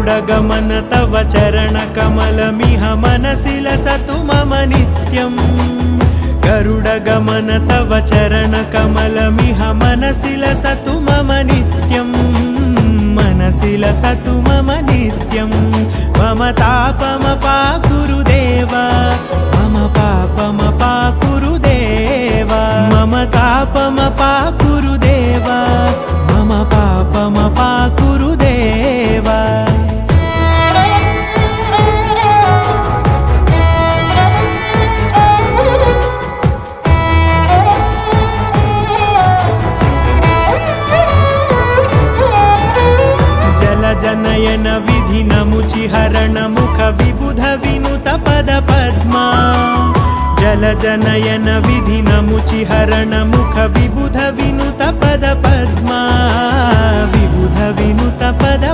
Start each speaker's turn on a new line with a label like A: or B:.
A: गरुडगमन तव चरणकमलमिह मनसि लसतु मम नित्यम् गरुडगमन तव चरणकमलमिह मनसि लसतु मम नित्यम् मनसि लसतु मम नित्यम् मम तापमपाकुरु देव मम पापमपाकुरु देव मम तापमपाकुरु देव मम पापमपाकुरु देव जनयन विधि नमुचिहरण मुख विबुध विनुत पद पद्मा जल जनयन विधि नमुचिहरण मुख विबुध विनुत पद पद्मा विबुध विनुत पद